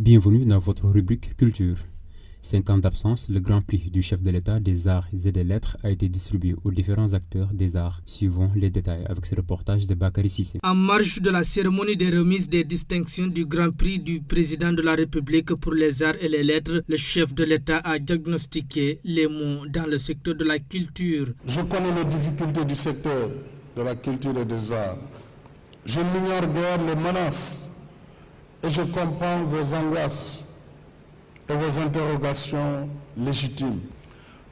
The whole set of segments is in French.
Bienvenue dans votre rubrique Culture. 5 ans d'absence, le Grand Prix du chef de l'État des arts et des lettres a été distribué aux différents acteurs des arts. Suivons les détails avec ce reportage de Bakary Cissé. En marge de la cérémonie des remises des distinctions du Grand Prix du président de la République pour les arts et les lettres, le chef de l'État a diagnostiqué les maux dans le secteur de la culture. Je connais les difficultés du secteur de la culture et des arts. Je n'ignore guère les menaces et je comprends vos angoisses et vos interrogations légitimes.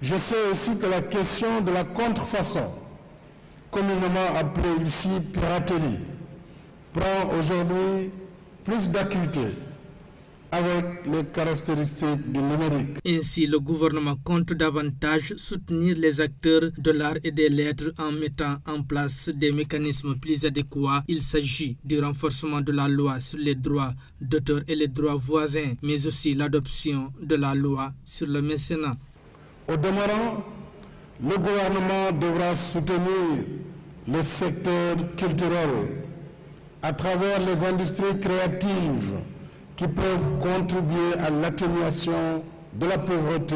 Je sais aussi que la question de la contrefaçon, communément appelée ici piraterie, prend aujourd'hui plus d'acuité avec les caractéristiques du numérique. Ainsi, le gouvernement compte davantage soutenir les acteurs de l'art et des lettres en mettant en place des mécanismes plus adéquats. Il s'agit du renforcement de la loi sur les droits d'auteur et les droits voisins, mais aussi l'adoption de la loi sur le mécénat. Au demeurant, le gouvernement devra soutenir le secteur culturel à travers les industries créatives qui peuvent contribuer à l'atténuation de la pauvreté,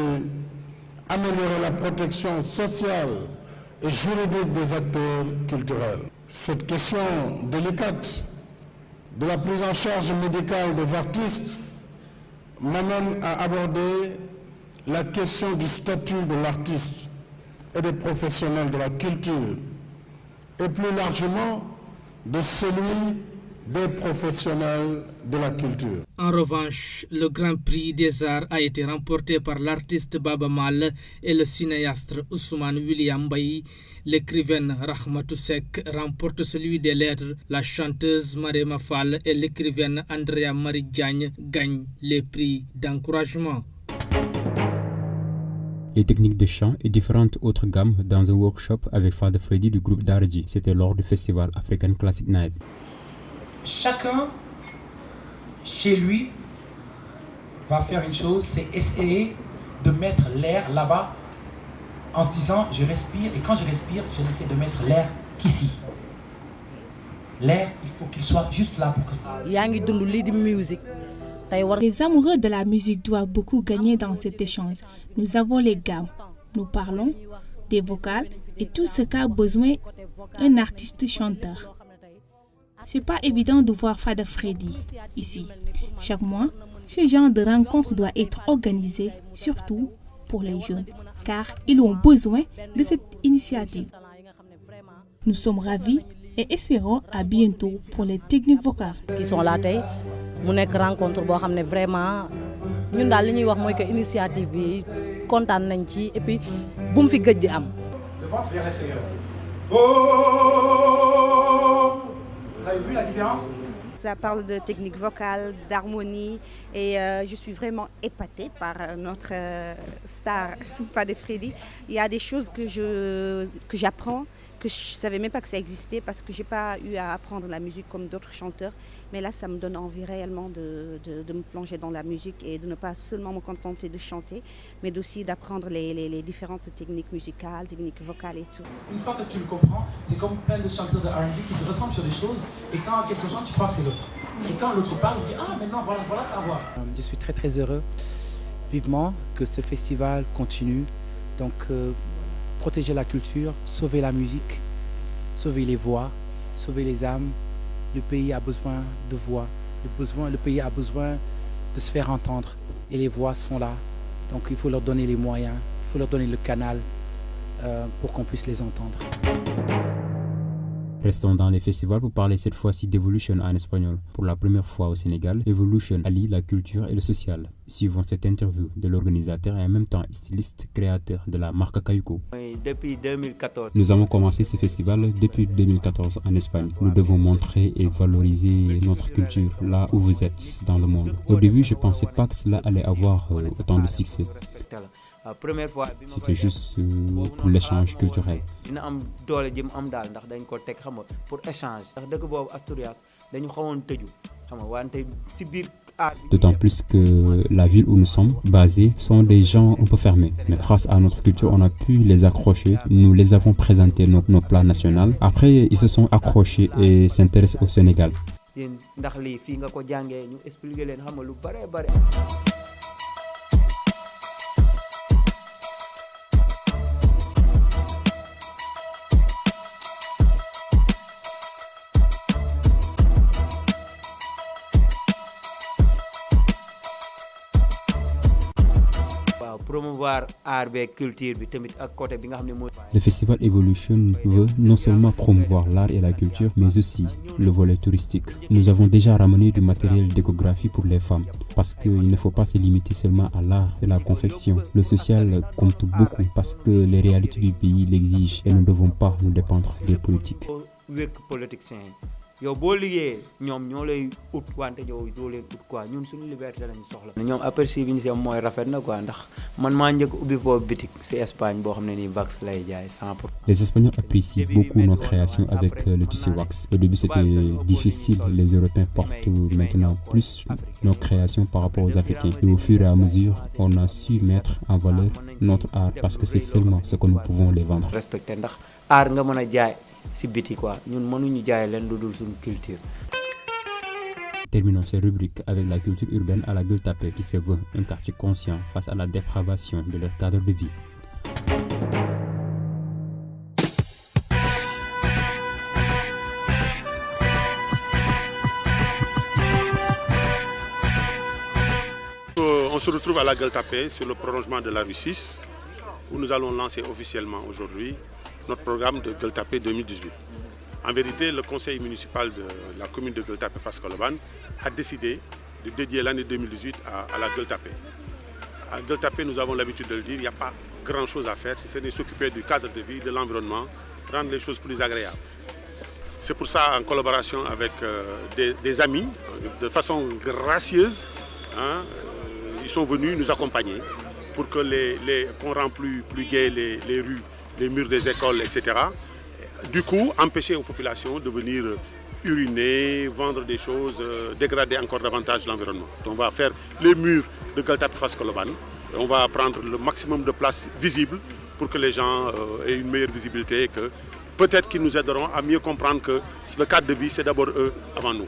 améliorer la protection sociale et juridique des acteurs culturels. Cette question délicate de la prise en charge médicale des artistes m'amène à aborder la question du statut de l'artiste et des professionnels de la culture, et plus largement de celui des professionnels de la culture. En revanche, le Grand Prix des Arts a été remporté par l'artiste Baba Mal et le cinéaste Ousmane William Baye. L'écrivaine Rahmatou Seck remporte celui des lettres. La chanteuse Marema Fall et l'écrivaine Andrea Marie Diagne gagnent les prix d'encouragement. Les techniques de chant et différentes autres gammes dans un workshop avec Fada Freddy du groupe Daraji. C'était lors du festival African Classic Night. Chacun, chez lui, va faire une chose, c'est essayer de mettre l'air là-bas en se disant je respire, et quand je respire, je essaie de mettre l'air qu'ici. L'air, il faut qu'il soit juste là pour que... Les amoureux de la musique doivent beaucoup gagner dans cet échange. Nous avons les gammes, nous parlons des vocales et tout ce qu'a besoin un artiste chanteur. C'est pas évident de voir Fada Freddy ici. Chaque mois, ce genre de rencontre doit être organisé, surtout pour les jeunes, car ils ont besoin de cette initiative. Nous sommes ravis et espérons à bientôt pour les techniques vocales. Qui sont là tey mu nekk rencontre boo xam ne vraiment ñun daal li ñuy wax mooy que initiative bi kontaan nañ ci et puis bu mu fi gëj di am. Le ventre vers l'extérieur. Vous avez vu la différence? Ça parle de technique vocale, d'harmonie et je suis vraiment épatée par notre star Fada Freddy. Il y a des choses que j'apprends, que je ne savais même pas que ça existait parce que je n'ai pas eu à apprendre la musique comme d'autres chanteurs. Mais là, ça me donne envie réellement de me plonger dans la musique et de ne pas seulement me contenter de chanter, mais aussi d'apprendre les différentes techniques musicales, techniques vocales et tout. Une fois que tu le comprends, c'est comme plein de chanteurs de R&B qui se ressemblent sur des choses et quand quelque chose, tu crois que c'est l'autre. Et quand l'autre parle, tu dis « Ah, mais non, voilà ça va ». Je suis très très heureux, vivement, que ce festival continue. Donc, protéger la culture, sauver la musique, sauver les voix, sauver les âmes. Le pays a besoin de voix, le pays a besoin de se faire entendre et les voix sont là. Donc il faut leur donner les moyens, il faut leur donner le canal pour qu'on puisse les entendre. Restons dans les festivals pour parler cette fois-ci d'Evolution en espagnol. Pour la première fois au Sénégal, Evolution allie la culture et le social. Suivons cette interview de l'organisateur et en même temps styliste créateur de la marque Cayuco. Depuis 2014. Nous avons commencé ce festival depuis 2014 en Espagne. Nous devons montrer et valoriser notre culture là où vous êtes dans le monde. Au début, je ne pensais pas que cela allait avoir autant de succès. C'était juste pour l'échange culturel. D'autant plus que la ville où nous sommes basés sont des gens un peu fermés. Mais grâce à notre culture, on a pu les accrocher. Nous les avons présentés nos plats nationaux. Après, ils se sont accrochés et s'intéressent au Sénégal. yéen ndax lii fii nga ko jàngee ñu expliquer leen xam nga lu bare bare. Promouvoir art et culture bi tamit ak côté bi nga xam ne mooy. Le festival Evolution veut non seulement promouvoir l'art et la culture, mais aussi le volet touristique. Nous avons déjà ramené du matériel d'échographie pour les femmes, parce qu'il ne faut pas se limiter seulement à l'art et la confection. Le social compte beaucoup parce que les réalités du pays l'exigent et nous ne devons pas nous dépendre des politiques. yow boo liggéeyee ñoom ñoo lay ut wante yow doo leen ut quoi ñun suñu liberté lañu soxla. ñoom aperçu bi ñu si am mooy rafet na quoi ndax man maa njëkk ubbi foofu bitik si Espagne boo xam ne nii wax lay jaay 100%. Les Espagnols apprécient beaucoup nos créations avec le tissu wax. Au début c'était difficile, les Européens portent maintenant plus nos créations par rapport aux Africains. Et au fur et à mesure, on a su mettre en valeur notre art parce que c'est seulement ce que nous pouvons les vendre. Respecter ndax art nga mën a jaay. Si biti quoi ñun mënuñu jaay leen lu dul suñu culture. Terminons cette rubrique avec la culture urbaine à la Gueule Tapée qui se veut un quartier conscient face à la dépravation de leur cadre de vie. On se retrouve à la Gueule Tapée sur le prolongement de la rue 6 où nous allons lancer officiellement aujourd'hui notre programme de Gueule Tapée 2018. En vérité, le conseil municipal de la commune de Gueule Tapée Fass Colobane a décidé de dédier l'année 2018 à la Gueule Tapée. À Gueule Tapée, nous avons l'habitude de le dire, il n'y a pas grand chose à faire si ce n'est s'occuper du cadre de vie, de l'environnement, rendre les choses plus agréables. C'est pour ça, en collaboration avec des amis, de façon gracieuse, ils sont venus nous accompagner pour que qu'on rende plus gai les rues, les murs des écoles, etc. Du coup, empêcher aux populations de venir uriner, vendre des choses, dégrader encore davantage l'environnement. On va faire les murs de Gueule Tapée Fass Colobane. On va prendre le maximum de place visible pour que les gens aient une meilleure visibilité et que peut-être qu'ils nous aideront à mieux comprendre que le cadre de vie, c'est d'abord eux avant nous.